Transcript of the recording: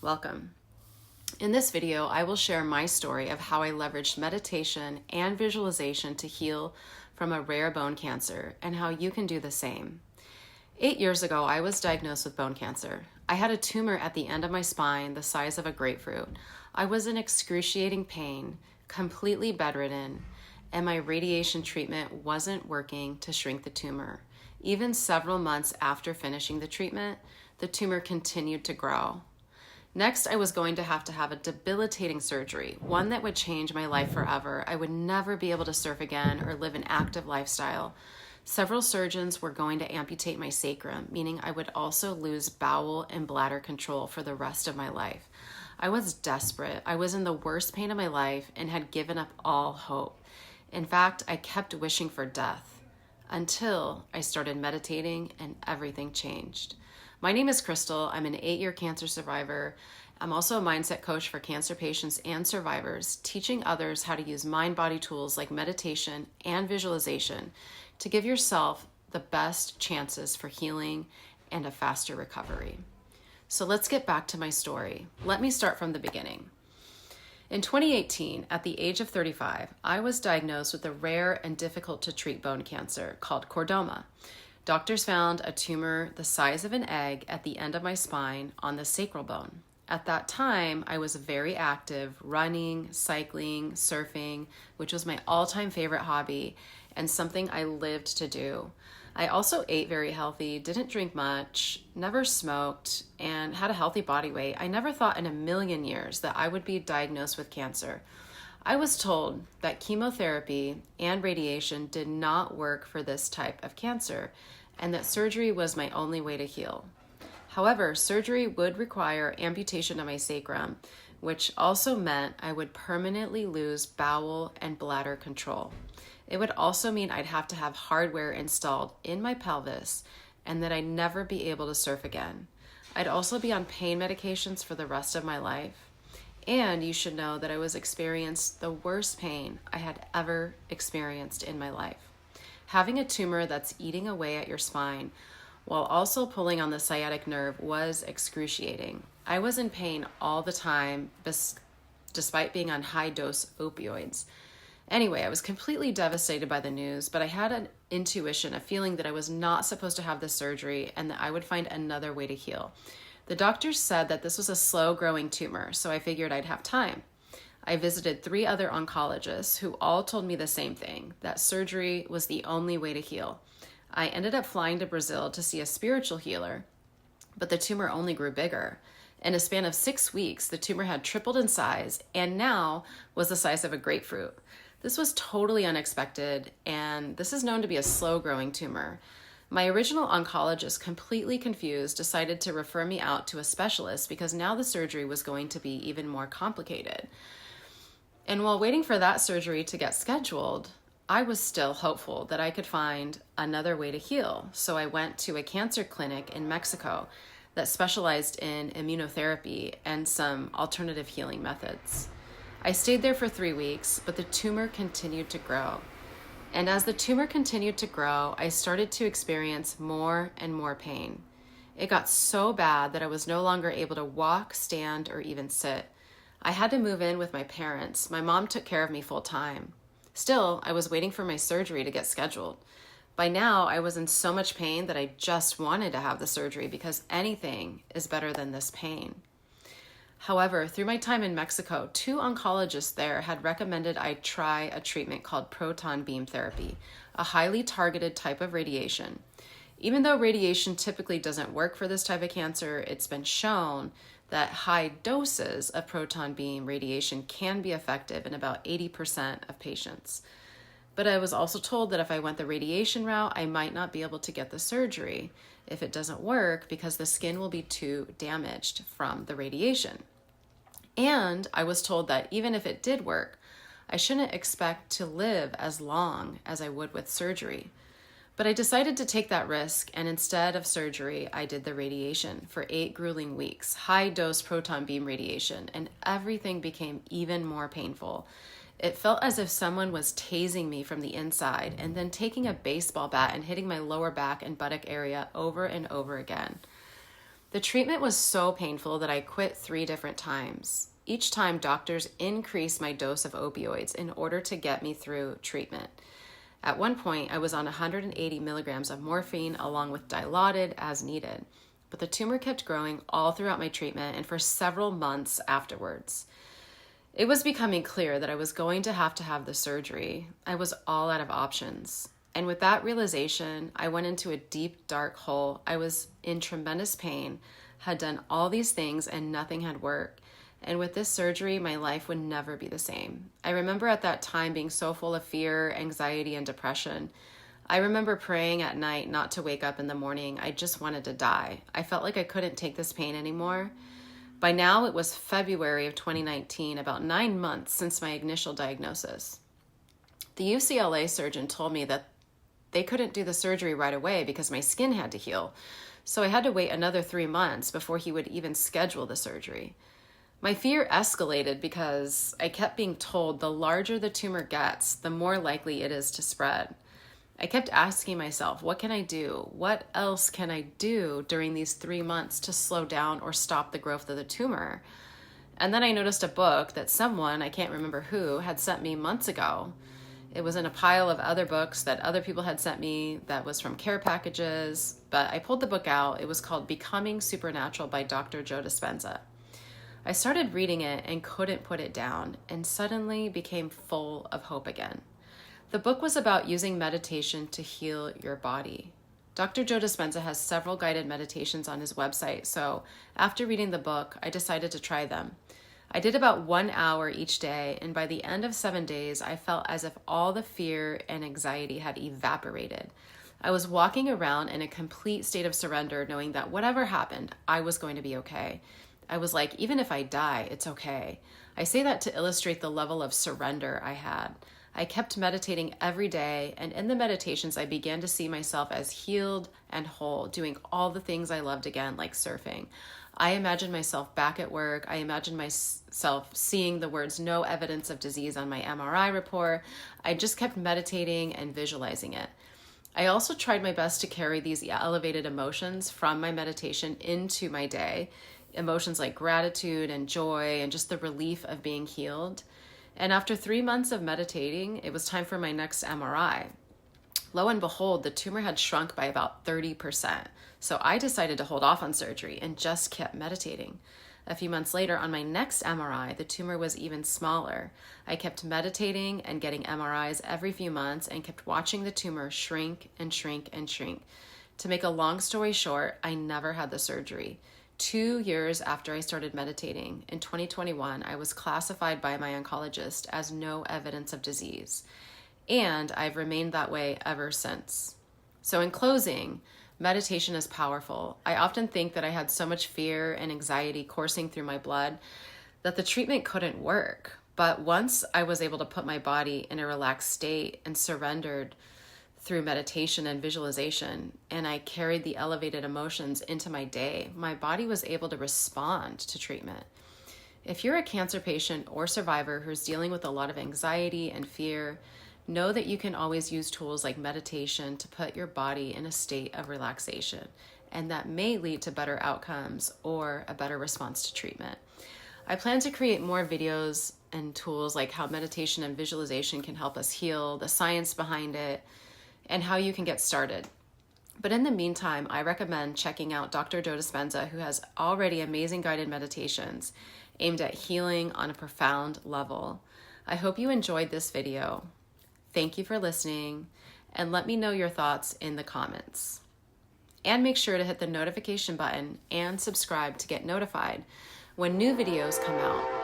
Welcome. In this video, I will share my story of how I leveraged meditation and visualization to heal from a rare bone cancer and how you can do the same. 8 years ago, I was diagnosed with bone cancer. I had a tumor at the end of my spine the size of a grapefruit. I was in excruciating pain, completely bedridden, and my radiation treatment wasn't working to shrink the tumor. Even several months after finishing the treatment, the tumor continued to grow. Next, I was going to have a debilitating surgery, one that would change my life forever. I would never be able to surf again or live an active lifestyle. Several surgeons were going to amputate my sacrum, meaning I would also lose bowel and bladder control for the rest of my life. I was desperate. I was in the worst pain of my life and had given up all hope. In fact, I kept wishing for death until I started meditating and everything changed. My name is Crystal. I'm an 8-year cancer survivor. I'm also a mindset coach for cancer patients and survivors, teaching others how to use mind-body tools like meditation and visualization to give yourself the best chances for healing and a faster recovery. So let's get back to my story. Let me start from the beginning. In 2018, at the age of 35, I was diagnosed with a rare and difficult to treat bone cancer called chordoma. Doctors found a tumor the size of an egg at the end of my spine on the sacral bone. At that time, I was very active, running, cycling, surfing, which was my all-time favorite hobby and something I lived to do. I also ate very healthy, didn't drink much, never smoked, and had a healthy body weight. I never thought in a million years that I would be diagnosed with cancer. I was told that chemotherapy and radiation did not work for this type of cancer and that surgery was my only way to heal. However, surgery would require amputation of my sacrum, which also meant I would permanently lose bowel and bladder control. It would also mean I'd have to have hardware installed in my pelvis and that I'd never be able to surf again. I'd also be on pain medications for the rest of my life. And you should know that I was experiencing the worst pain I had ever experienced in my life. Having a tumor that's eating away at your spine while also pulling on the sciatic nerve was excruciating. I was in pain all the time, despite being on high-dose opioids. Anyway, I was completely devastated by the news, but I had an intuition, a feeling that I was not supposed to have this surgery and that I would find another way to heal. The doctors said that this was a slow-growing tumor, so I figured I'd have time. I visited 3 other oncologists who all told me the same thing, that surgery was the only way to heal. I ended up flying to Brazil to see a spiritual healer, but the tumor only grew bigger. In a span of 6 weeks, the tumor had tripled in size and now was the size of a grapefruit. This was totally unexpected, and this is known to be a slow-growing tumor. My original oncologist, completely confused, decided to refer me out to a specialist because now the surgery was going to be even more complicated. And while waiting for that surgery to get scheduled, I was still hopeful that I could find another way to heal. So I went to a cancer clinic in Mexico that specialized in immunotherapy and some alternative healing methods. I stayed there for 3 weeks, but the tumor continued to grow. And as the tumor continued to grow, I started to experience more and more pain. It got so bad that I was no longer able to walk, stand, or even sit. I had to move in with my parents. My mom took care of me full time. Still, I was waiting for my surgery to get scheduled. By now, I was in so much pain that I just wanted to have the surgery because anything is better than this pain. However, through my time in Mexico, 2 oncologists there had recommended I try a treatment called proton beam therapy, a highly targeted type of radiation. Even though radiation typically doesn't work for this type of cancer, it's been shown that high doses of proton beam radiation can be effective in about 80% of patients. But I was also told that if I went the radiation route, I might not be able to get the surgery if it doesn't work because the skin will be too damaged from the radiation. And I was told that even if it did work, I shouldn't expect to live as long as I would with surgery. But I decided to take that risk, and instead of surgery, I did the radiation for 8 grueling weeks, high-dose proton beam radiation, and everything became even more painful. It felt as if someone was tasing me from the inside and then taking a baseball bat and hitting my lower back and buttock area over and over again. The treatment was so painful that I quit 3 different times. Each time, doctors increased my dose of opioids in order to get me through treatment. At one point, I was on 180 milligrams of morphine along with Dilaudid as needed. But the tumor kept growing all throughout my treatment and for several months afterwards. It was becoming clear that I was going to have the surgery. I was all out of options. And with that realization, I went into a deep, dark hole. I was in tremendous pain, had done all these things, and nothing had worked. And with this surgery, my life would never be the same. I remember at that time being so full of fear, anxiety, and depression. I remember praying at night not to wake up in the morning. I just wanted to die. I felt like I couldn't take this pain anymore. By now, it was February of 2019, about 9 months since my initial diagnosis. The UCLA surgeon told me that they couldn't do the surgery right away because my skin had to heal. So I had to wait another 3 months before he would even schedule the surgery. My fear escalated because I kept being told the larger the tumor gets, the more likely it is to spread. I kept asking myself, what can I do? What else can I do during these 3 months to slow down or stop the growth of the tumor? And then I noticed a book that someone, I can't remember who, had sent me months ago. It was in a pile of other books that other people had sent me that was from care packages, but I pulled the book out. It was called Becoming Supernatural by Dr. Joe Dispenza. I started reading it and couldn't put it down and suddenly became full of hope again. The book was about using meditation to heal your body. Dr. Joe Dispenza has several guided meditations on his website, so after reading the book, I decided to try them. I did about 1 hour each day, and by the end of 7 days, I felt as if all the fear and anxiety had evaporated. I was walking around in a complete state of surrender, knowing that whatever happened, I was going to be okay. I was like, even if I die, it's okay. I say that to illustrate the level of surrender I had. I kept meditating every day, and in the meditations, I began to see myself as healed and whole, doing all the things I loved again, like surfing. I imagined myself back at work. I imagined myself seeing the words "no evidence of disease" on my MRI report. I just kept meditating and visualizing it. I also tried my best to carry these elevated emotions from my meditation into my day. Emotions like gratitude and joy and just the relief of being healed. And after 3 months of meditating, it was time for my next MRI. Lo and behold, the tumor had shrunk by about 30%. So I decided to hold off on surgery and just kept meditating. A few months later, on my next MRI, the tumor was even smaller. I kept meditating and getting MRIs every few months and kept watching the tumor shrink and shrink and shrink. To make a long story short, I never had the surgery. 2 years after I started meditating, in 2021, I was classified by my oncologist as no evidence of disease, and I've remained that way ever since. So in closing, meditation is powerful. I often think that I had so much fear and anxiety coursing through my blood that the treatment couldn't work. But once I was able to put my body in a relaxed state and surrendered through meditation and visualization, and I carried the elevated emotions into my day, my body was able to respond to treatment. If you're a cancer patient or survivor who's dealing with a lot of anxiety and fear, know that you can always use tools like meditation to put your body in a state of relaxation, and that may lead to better outcomes or a better response to treatment. I plan to create more videos and tools like how meditation and visualization can help us heal, the science behind it, and how you can get started. But in the meantime, I recommend checking out Dr. Joe Dispenza, who has already amazing guided meditations aimed at healing on a profound level. I hope you enjoyed this video. Thank you for listening, and let me know your thoughts in the comments. And make sure to hit the notification button and subscribe to get notified when new videos come out.